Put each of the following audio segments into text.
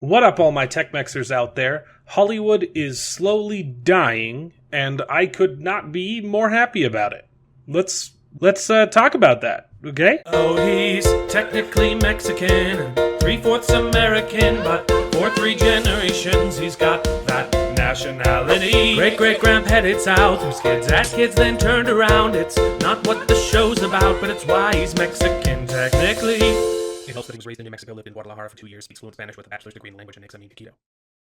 What up, all my Tech-Mexers out there? Hollywood is slowly dying, and I could not be more happy about it. Let's talk about that, okay? Oh, he's technically Mexican and three-fourths American, but for 3 generations he's got that nationality. Great-great-grandpa headed south, whose kids had kids then turned around. It's not what the show's about, but it's why he's Mexican technically. It helps that he was raised in New Mexico, lived in Guadalajara for 2 years, speaks fluent Spanish with a bachelor's degree in language and examine taquito.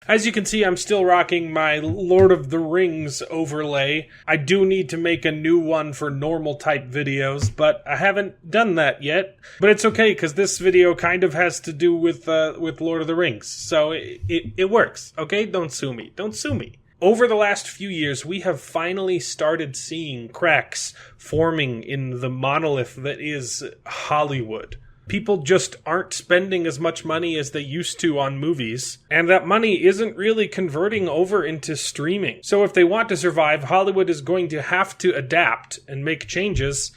As you can see, I'm still rocking my Lord of the Rings overlay. I do need to make a new one for normal type videos, but I haven't done that yet. But it's okay, because this video kind of has to do with Lord of the Rings, so it works, okay? Don't sue me. Don't sue me. Over the last few years, we have finally started seeing cracks forming in the monolith that is Hollywood. People just aren't spending as much money as they used to on movies, and that money isn't really converting over into streaming. So if they want to survive, Hollywood is going to have to adapt and make changes,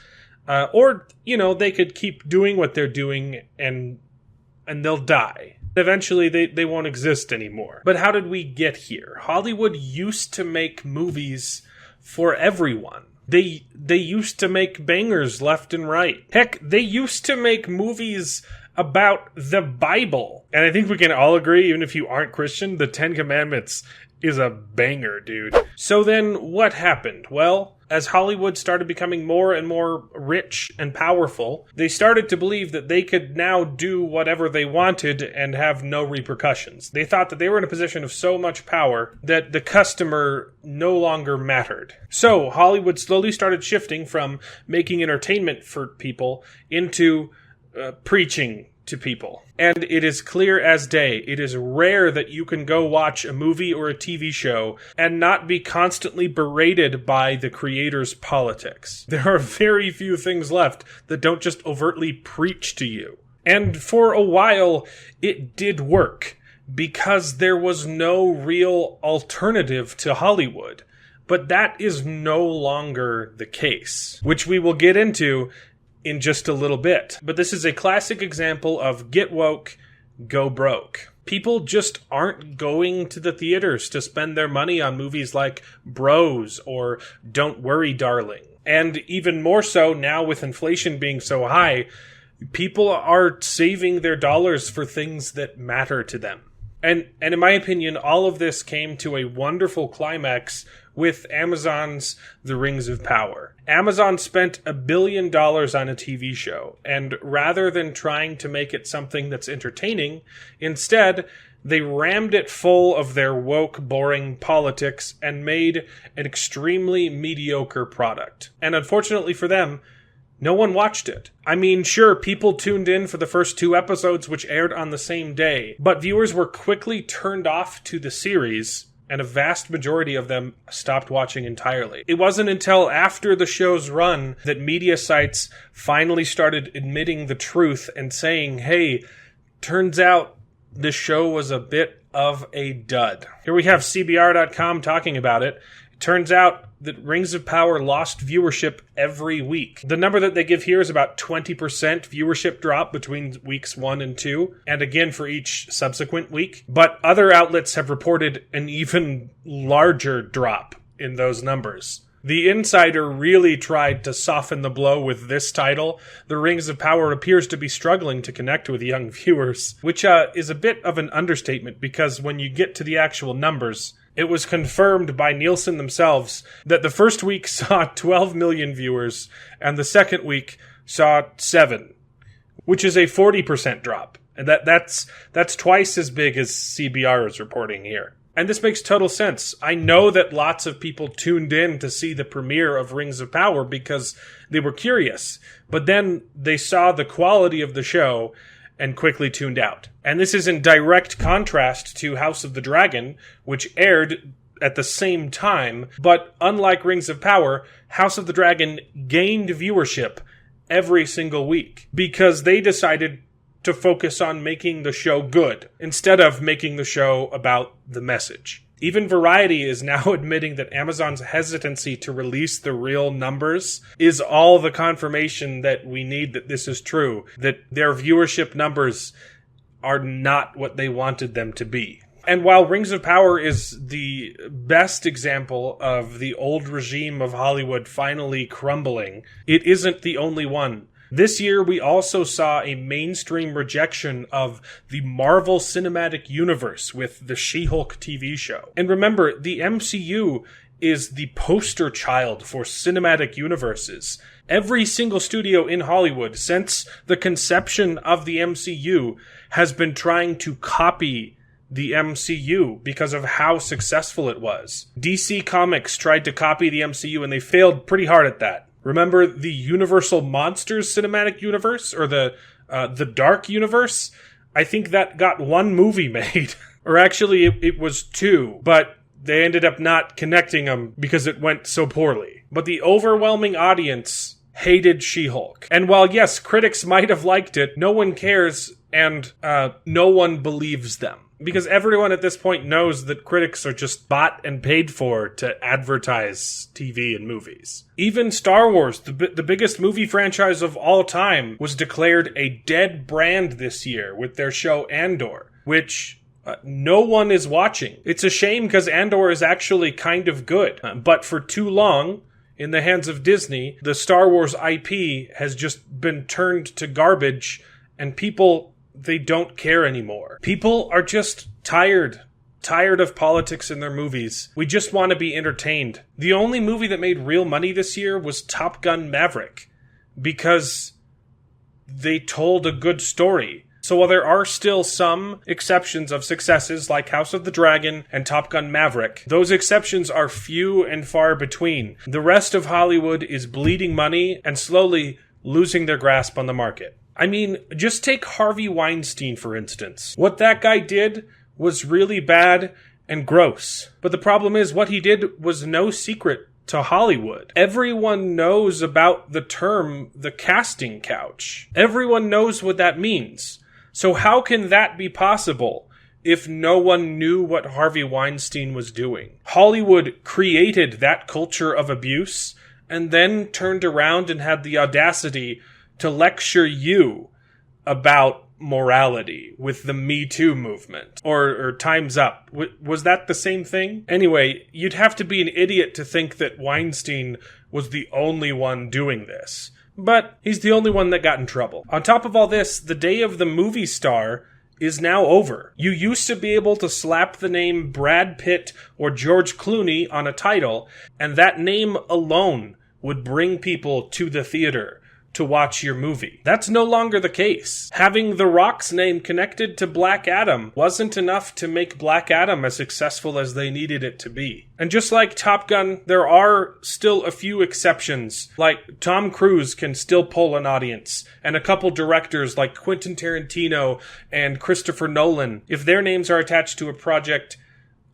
or, they could keep doing what they're doing and they'll die. Eventually, they won't exist anymore. But how did we get here? Hollywood used to make movies for everyone. They used to make bangers left and right. Heck, they used to make movies about the Bible. And I think we can all agree, even if you aren't Christian, the Ten Commandments is a banger, dude. So then what happened? Well, as Hollywood started becoming more and more rich and powerful, they started to believe that they could now do whatever they wanted and have no repercussions. They thought that they were in a position of so much power that the customer no longer mattered. So Hollywood slowly started shifting from making entertainment for people into preaching to people. And it is clear as day. It is rare that you can go watch a movie or a TV show and not be constantly berated by the creator's politics. There are very few things left that don't just overtly preach to you. And for a while, it did work, because there was no real alternative to Hollywood. But that is no longer the case, which we will get into in just a little bit. But this is a classic example of get woke, go broke. People just aren't going to the theaters to spend their money on movies like Bros or Don't Worry, Darling. And even more so now with inflation being so high, people are saving their dollars for things that matter to them. And in my opinion, all of this came to a wonderful climax with Amazon's The Rings of Power. Amazon spent $1 billion on a TV show, and rather than trying to make it something that's entertaining, instead, they rammed it full of their woke, boring politics and made an extremely mediocre product. And unfortunately for them, no one watched it. I mean, sure, people tuned in for the first 2 episodes, which aired on the same day, but viewers were quickly turned off to the series, and a vast majority of them stopped watching entirely. It wasn't until after the show's run that media sites finally started admitting the truth and saying, hey, turns out this show was a bit of a dud. Here we have CBR.com talking about it. It turns out that Rings of Power lost viewership every week. The number that they give here is about 20% viewership drop between weeks 1 and 2, and again for each subsequent week. But other outlets have reported an even larger drop in those numbers. The Insider really tried to soften the blow with this title. The Rings of Power appears to be struggling to connect with young viewers, which is a bit of an understatement, because when you get to the actual numbers, it was confirmed by Nielsen themselves that the first week saw 12 million viewers and the second week saw 7, which is a 40% drop. And that's twice as big as CBR is reporting here. And this makes total sense. I know that lots of people tuned in to see the premiere of Rings of Power because they were curious, but then they saw the quality of the show and quickly tuned out. And this is in direct contrast to House of the Dragon, which aired at the same time, but unlike Rings of Power, House of the Dragon gained viewership every single week because they decided to focus on making the show good instead of making the show about the message. Even Variety is now admitting that Amazon's hesitancy to release the real numbers is all the confirmation that we need that this is true, that their viewership numbers are not what they wanted them to be. And while Rings of Power is the best example of the old regime of Hollywood finally crumbling, it isn't the only one. This year, we also saw a mainstream rejection of the Marvel Cinematic Universe with the She-Hulk TV show. And remember, the MCU is the poster child for cinematic universes. Every single studio in Hollywood, since the conception of the MCU, has been trying to copy the MCU because of how successful it was. DC Comics tried to copy the MCU and they failed pretty hard at that. Remember the Universal Monsters cinematic universe, or the Dark Universe? I think that got one movie made. Or actually, it was two, but they ended up not connecting them because it went so poorly. But the overwhelming audience hated She-Hulk. And while yes, critics might have liked it, no one cares and no one believes them. Because everyone at this point knows that critics are just bought and paid for to advertise TV and movies. Even Star Wars, the biggest movie franchise of all time, was declared a dead brand this year with their show Andor, which no one is watching. It's a shame because Andor is actually kind of good. But for too long, in the hands of Disney, the Star Wars IP has just been turned to garbage, and people, they don't care anymore. People are just tired of politics in their movies. We just want to be entertained. The only movie that made real money this year was Top Gun Maverick, because they told a good story. So while there are still some exceptions of successes like House of the Dragon and Top Gun Maverick, those exceptions are few and far between. The rest of Hollywood is bleeding money and slowly losing their grasp on the market. I mean, just take Harvey Weinstein, for instance. What that guy did was really bad and gross. But the problem is, what he did was no secret to Hollywood. Everyone knows about the term, the casting couch. Everyone knows what that means. So how can that be possible if no one knew what Harvey Weinstein was doing? Hollywood created that culture of abuse and then turned around and had the audacity to lecture you about morality with the Me Too movement or Time's Up. Was that the same thing? Anyway, you'd have to be an idiot to think that Weinstein was the only one doing this. But he's the only one that got in trouble. On top of all this, the day of the movie star is now over. You used to be able to slap the name Brad Pitt or George Clooney on a title, and that name alone would bring people to the theater to watch your movie. That's no longer the case. Having The Rock's name connected to Black Adam wasn't enough to make Black Adam as successful as they needed it to be. And just like Top Gun, there are still a few exceptions. Like Tom Cruise can still pull an audience, and a couple directors like Quentin Tarantino and Christopher Nolan, if their names are attached to a project,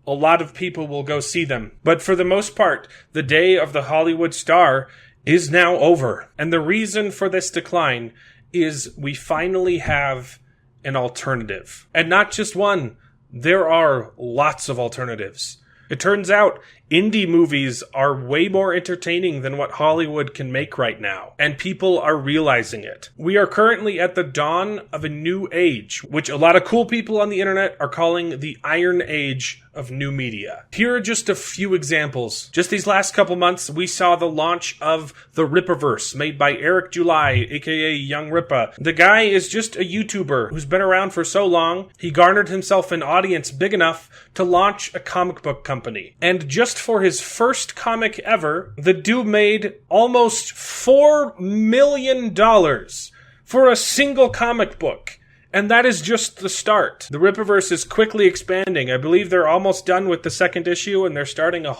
a lot of people will go see them. But for the most part, the day of the Hollywood star is now over. And the reason for this decline is we finally have an alternative. And not just one. There are lots of alternatives. It turns out indie movies are way more entertaining than what Hollywood can make right now, and people are realizing it. We are currently at the dawn of a new age, which a lot of cool people on the internet are calling the Iron Age of new media. Here are just a few examples. Just these last couple months, we saw the launch of the Rippaverse, made by Eric July, aka Young Rippa. The guy is just a YouTuber who's been around for so long, he garnered himself an audience big enough to launch a comic book company. And just for his first comic ever, the dude made almost $4 million for a single comic book. And that is just the start. The Rippaverse is quickly expanding. I believe they're almost done with the second issue, and they're starting a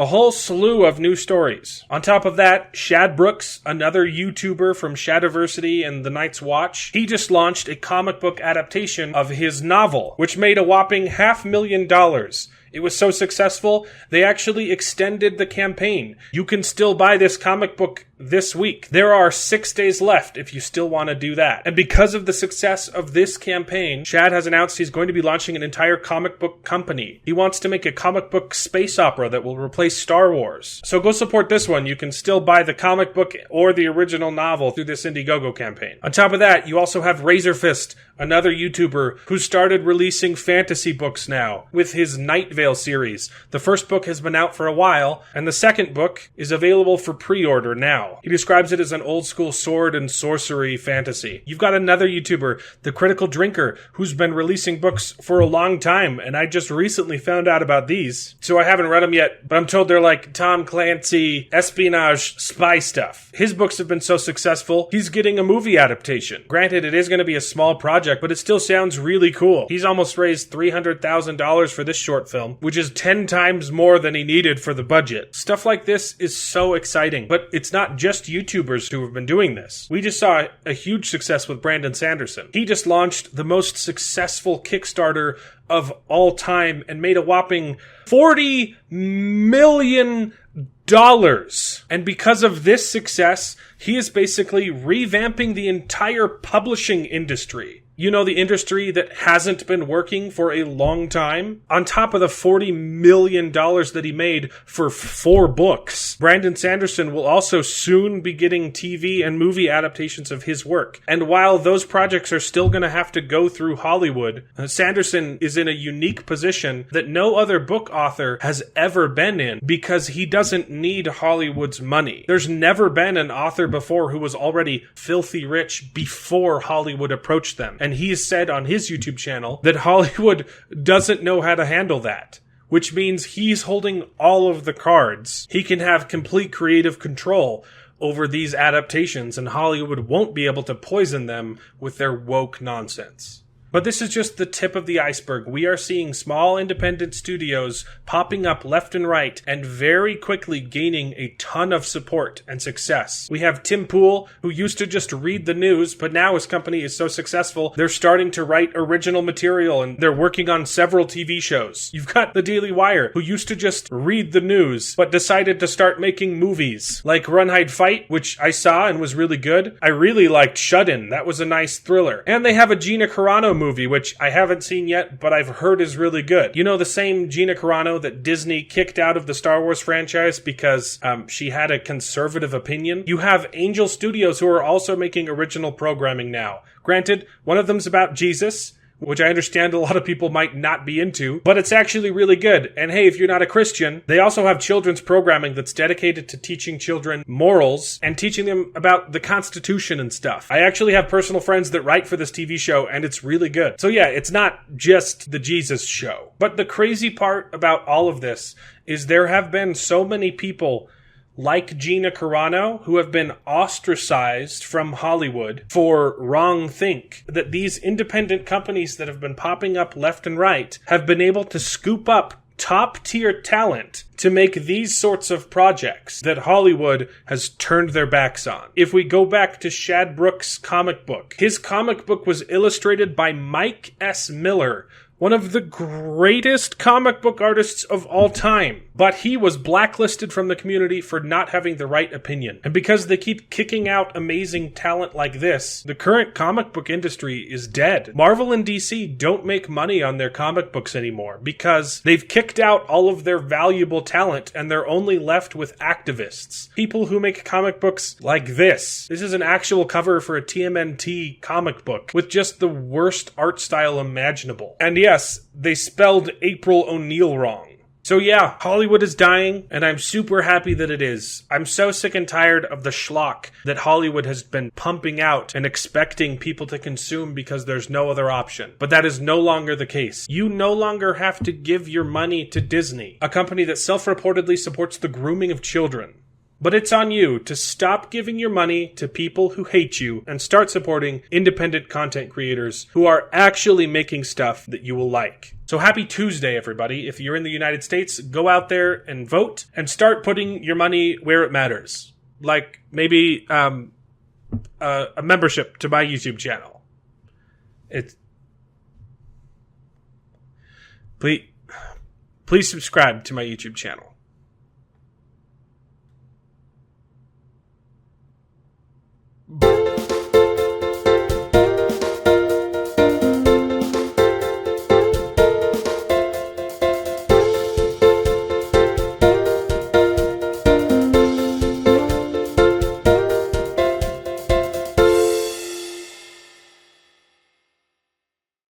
whole slew of new stories. On top of that, Shad Brooks, another YouTuber from Shadiversity and The Night's Watch, he just launched a comic book adaptation of his novel, which made a whopping $500,000 It was so successful, they actually extended the campaign. You can still buy this comic book this week. There are 6 days left if you still want to do that. And because of the success of this campaign, Chad has announced he's going to be launching an entire comic book company. He wants to make a comic book space opera that will replace Star Wars. So go support this one. You can still buy the comic book or the original novel through this Indiegogo campaign. On top of that, you also have Razorfist, another YouTuber who started releasing fantasy books now with his Night Vale series. The first book has been out for a while, and the second book is available for pre-order now. He describes it as an old school sword and sorcery fantasy. You've got another YouTuber, The Critical Drinker, who's been releasing books for a long time, and I just recently found out about these. So I haven't read them yet, but I'm told they're like Tom Clancy espionage spy stuff. His books have been so successful, he's getting a movie adaptation. Granted, it is going to be a small project, but it still sounds really cool. He's almost raised $300,000 for this short film, which is 10 times more than he needed for the budget. Stuff like this is so exciting, but it's not just YouTubers who have been doing this. We just saw a huge success with Brandon Sanderson. He just launched the most successful Kickstarter of all time and made a whopping $40 million. And because of this success, he is basically revamping the entire publishing industry. You know, the industry that hasn't been working for a long time. On top of the $40 million that he made for 4 books, Brandon Sanderson will also soon be getting TV and movie adaptations of his work. And while those projects are still going to have to go through Hollywood, Sanderson is in a unique position that no other book author has ever been in because he doesn't need Hollywood's money. There's never been an author before who was already filthy rich before Hollywood approached them. And he has said on his YouTube channel that Hollywood doesn't know how to handle that, which means he's holding all of the cards. He can have complete creative control over these adaptations, and Hollywood won't be able to poison them with their woke nonsense. But this is just the tip of the iceberg. We are seeing small independent studios popping up left and right and very quickly gaining a ton of support and success. We have Tim Pool, who used to just read the news, but now his company is so successful, they're starting to write original material and they're working on several TV shows. You've got the Daily Wire, who used to just read the news, but decided to start making movies, like Run, Hide, Fight, which I saw and was really good. I really liked Shut-In. That was a nice thriller. And they have a Gina Carano movie, which I haven't seen yet, but I've heard is really good. You know, the same Gina Carano that Disney kicked out of the Star Wars franchise because she had a conservative opinion? You have Angel Studios, who are also making original programming now. Granted, one of them's about Jesus, which I understand a lot of people might not be into, but it's actually really good. And hey, if you're not a Christian, they also have children's programming that's dedicated to teaching children morals and teaching them about the Constitution and stuff. I actually have personal friends that write for this TV show, and it's really good. So yeah, it's not just the Jesus show. But the crazy part about all of this is there have been so many people like Gina Carano, who have been ostracized from Hollywood for wrongthink, that these independent companies that have been popping up left and right have been able to scoop up top-tier talent to make these sorts of projects that Hollywood has turned their backs on. If we go back to Shad Brooks' comic book, his comic book was illustrated by Mike S. Miller, one of the greatest comic book artists of all time. But he was blacklisted from the community for not having the right opinion. And because they keep kicking out amazing talent like this, the current comic book industry is dead. Marvel and DC don't make money on their comic books anymore because they've kicked out all of their valuable talent and they're only left with activists. People who make comic books like this. This is an actual cover for a TMNT comic book with just the worst art style imaginable. And yes, they spelled April O'Neil wrong. So yeah, Hollywood is dying, and I'm super happy that it is. I'm so sick and tired of the schlock that Hollywood has been pumping out and expecting people to consume because there's no other option. But that is no longer the case. You no longer have to give your money to Disney, a company that self-reportedly supports the grooming of children. But it's on you to stop giving your money to people who hate you and start supporting independent content creators who are actually making stuff that you will like. So happy Tuesday, everybody. If you're in the United States, go out there and vote and start putting your money where it matters. Like maybe a membership to my YouTube channel. please subscribe to my YouTube channel.